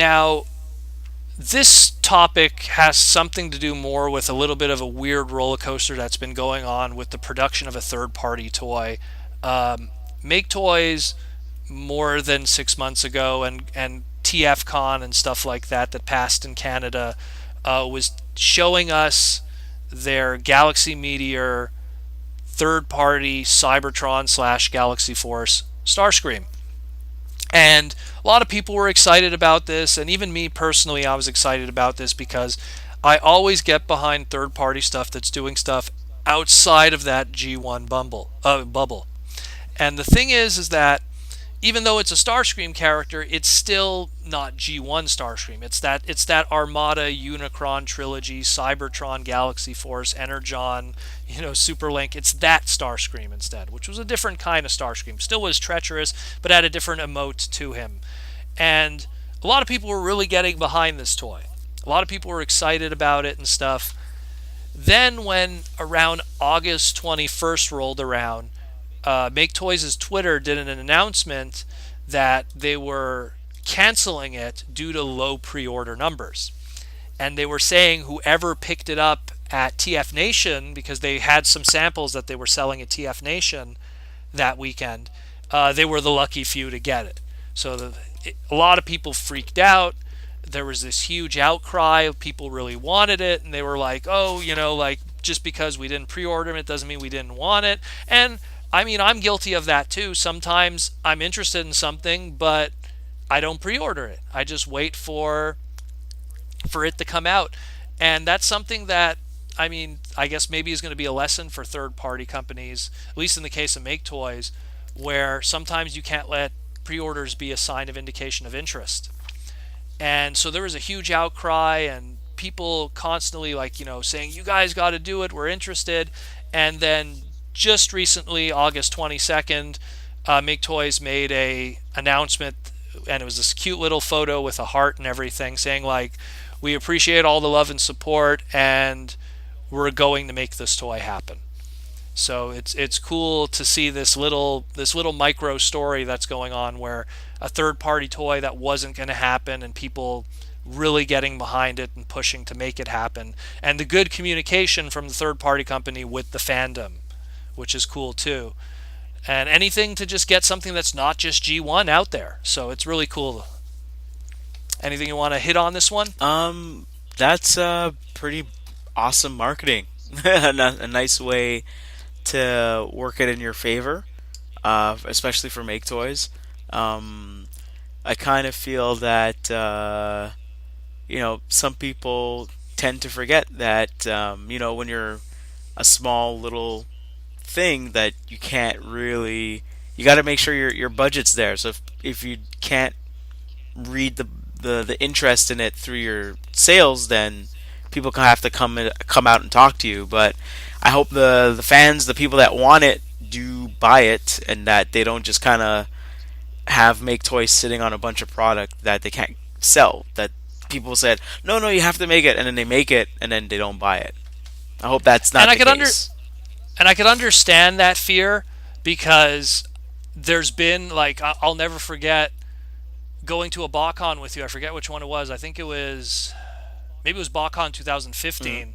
Now, this topic has something to do more with a little bit of a weird roller coaster that's been going on with the production of a third party toy. Make Toys more than 6 months ago, and TFCon and stuff like that passed in Canada was showing us their Galaxy Meteor third party Cybertron slash Galaxy Force Starscream. And a lot of people were excited about this, and even me personally, I was excited about this because I always get behind third party stuff that's doing stuff outside of that G1 bubble. And the thing is that even though it's a Starscream character, it's still not G1 Starscream. It's that Armada Unicron trilogy, Cybertron, Galaxy Force, Energon, Superlink. It's that Starscream instead, which was a different kind of Starscream. Still was treacherous, but had a different emote to him. And a lot of people were really getting behind this toy. A lot of people were excited about it and stuff. Then when around August 21st rolled around, MakeToys' Twitter did an announcement that they were canceling it due to low pre-order numbers. And they were saying whoever picked it up at TF Nation, because they had some samples that they were selling at TF Nation that weekend, they were the lucky few to get it. So a lot of people freaked out. There was this huge outcry. People really wanted it, and they were like, oh, like just because we didn't pre-order it doesn't mean we didn't want it. And I mean, I'm guilty of that too. Sometimes I'm interested in something, but I don't pre-order it. I just wait for it to come out. And that's something that, I mean, I guess maybe is going to be a lesson for third-party companies, at least in the case of Make Toys, where sometimes you can't let pre-orders be a sign of indication of interest. And so there was a huge outcry, and people constantly saying, you guys got to do it, we're interested. And then just recently, August 22nd, Make Toys made a announcement, and it was this cute little photo with a heart and everything, saying we appreciate all the love and support, and we're going to make this toy happen. So it's cool to see this little micro story that's going on, where a third party toy that wasn't going to happen, and people really getting behind it and pushing to make it happen, and the good communication from the third party company with the fandom, which is cool too. And anything to just get something that's not just G1 out there. So it's really cool. Anything you want to hit on this one? That's pretty awesome marketing. A nice way to work it in your favor, especially for Make Toys. I kind of feel that some people tend to forget that when you're a small little thing, that you can't really, you got to make sure your budget's there. So if you can't read the interest in it through your sales, then people have to come out and talk to you. But I hope the fans, the people that want it, do buy it, and that they don't just kind of have Make Toys sitting on a bunch of product that they can't sell. That people said, no, you have to make it, and then they make it, and then they don't buy it. I hope that's And not I the could case. and I could understand that fear, because there's been I'll never forget going to a BotCon with you. I forget which one it was. I think it was, maybe it was BotCon Mm. 2015.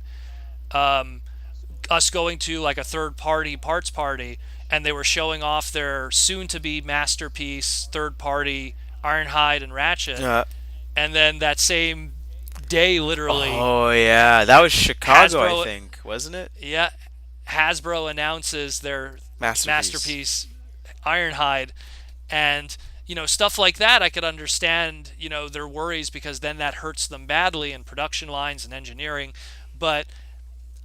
Us going to a third party parts party, and they were showing off their soon to be masterpiece third party Ironhide and Ratchet. Uh, And then that same day, literally, oh yeah, that was Chicago, I Hasbro, think, wasn't it? yeah, Hasbro announces their Masterpiece. masterpiece Ironhide. And stuff like that, I could understand their worries, because then that hurts them badly in production lines and engineering. But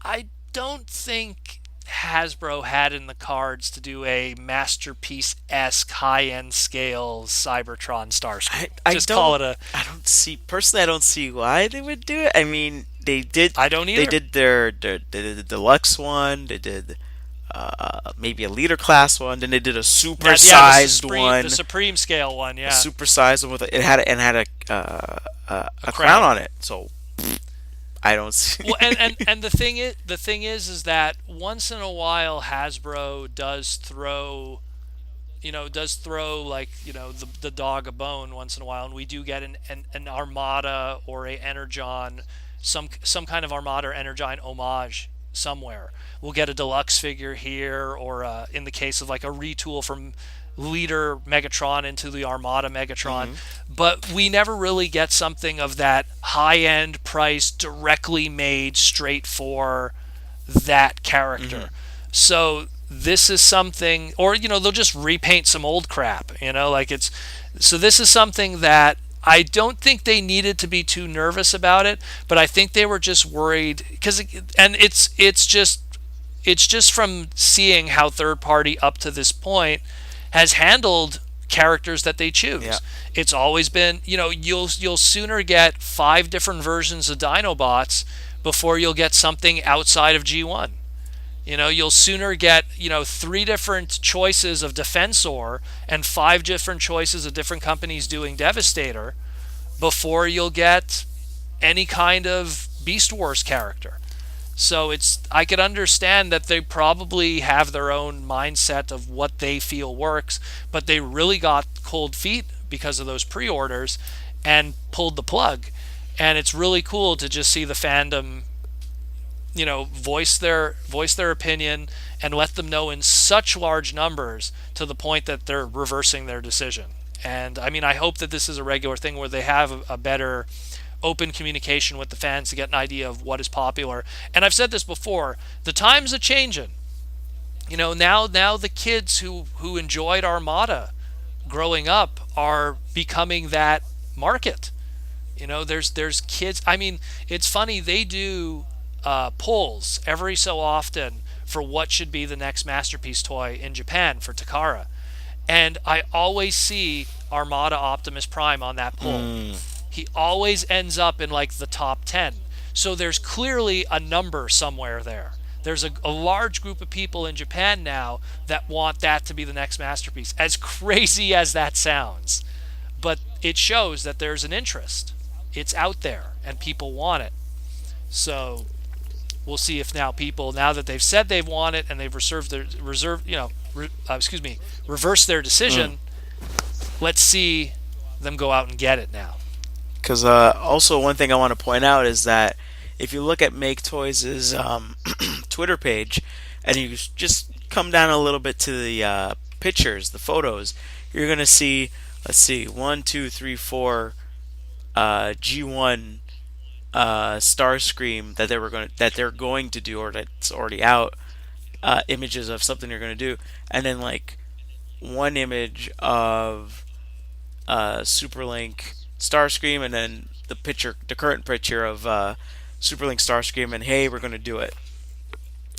I don't think Hasbro had in the cards to do a masterpiece-esque high-end scale Cybertron I Starscream. I Just call don't it a. I don't see personally. I don't see why they would do it. I mean, they did I don't they either. did they did the deluxe one. They did maybe a leader class one. Then they did a That, yeah, supersized the one. supreme scale one, A yeah, supersized one with it had a a crown crown. on it. So I don't see. Well, and the thing is that once in a while Hasbro does throw does throw like the dog a bone once in a while, and we do get an Armada or a Energon, some kind of Armada or Energon homage somewhere. We'll get a deluxe figure here, or in the case of like a retool from Leader Megatron into the Armada Megatron, Hmm. but we never really get something of that high end price directly made straight for that Hmm. character. So this is something, or they'll just repaint some old crap, like it's. So this is something that I don't think they needed to be too nervous about it, but I think they were just worried because, and it's just from seeing how third party up to this point has handled characters that they Yeah. choose. It's always been, you'll sooner get five different versions of Dinobots before you'll get something outside of G1. You'll sooner get, three different choices of Defensor and five different choices of different companies doing Devastator before you'll get any kind of Beast Wars character. So I could understand that they probably have their own mindset of what they feel works, but they really got cold feet because of those pre-orders and pulled the plug. And it's really cool to just see the fandom, voice their opinion and let them know in such large numbers to the point that they're reversing their decision. And I mean, I hope that this is a regular thing where they have a better open communication with the fans to get an idea of what is popular. And I've said this before, the times are changing. Now the kids who enjoyed Armada growing up are becoming that market. There's kids. I mean, it's funny, they do polls every so often for what should be the next masterpiece toy in Japan for Takara, and I always see Armada Optimus Prime on that poll. Mm. He always ends up in like the top 10. So there's clearly a number somewhere there. There's a large group of people in Japan now that want that to be the next masterpiece. As crazy as that sounds, but it shows that there's an interest. It's out there and people want it. So we'll see if now that they've said they want it and they've reversed their Mm. decision, let's see them go out and get it now. Because also one thing I want to point out is that if you look at MakeToys' Twitter page, and you just come down a little bit to the pictures, the photos, you're gonna see, let's see, one, two, three, four G1 Starscream that they're going to do, or that's already out. Images of something they're going to do, and then like one image of Superlink Starscream, and then the current picture of Superlink Starscream, and hey, we're going to do it.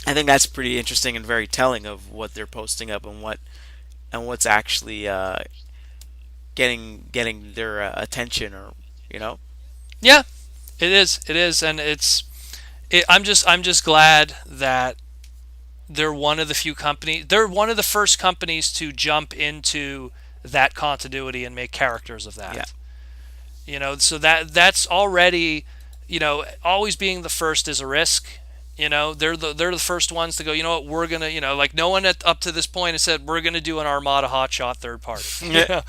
I think that's pretty interesting and very telling of what they're posting up and what's actually getting their attention, or you know. Yeah, it is. It is, and I'm just glad that they're one of the few companies. They're one of the first companies to jump into that continuity and make characters of Yeah. that. So that's already, always being the first is a risk. They're the first ones to go. You know what? We're gonna, like no one up to this point has said we're gonna do an Armada Hotshot third party. Yeah.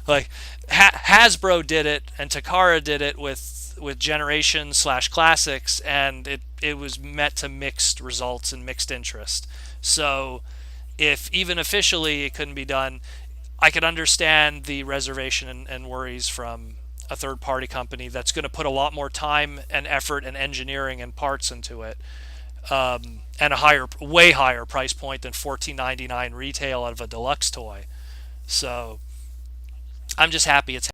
Like Hasbro did it and Takara did it with Generation/Classics, and it was met to mixed results and mixed interest. So if even officially it couldn't be done, I could understand the reservation and worries from a third party company that's going to put a lot more time and effort and engineering and parts into it, and a way higher price point than $14.99 retail out of a deluxe toy. So I'm just happy it's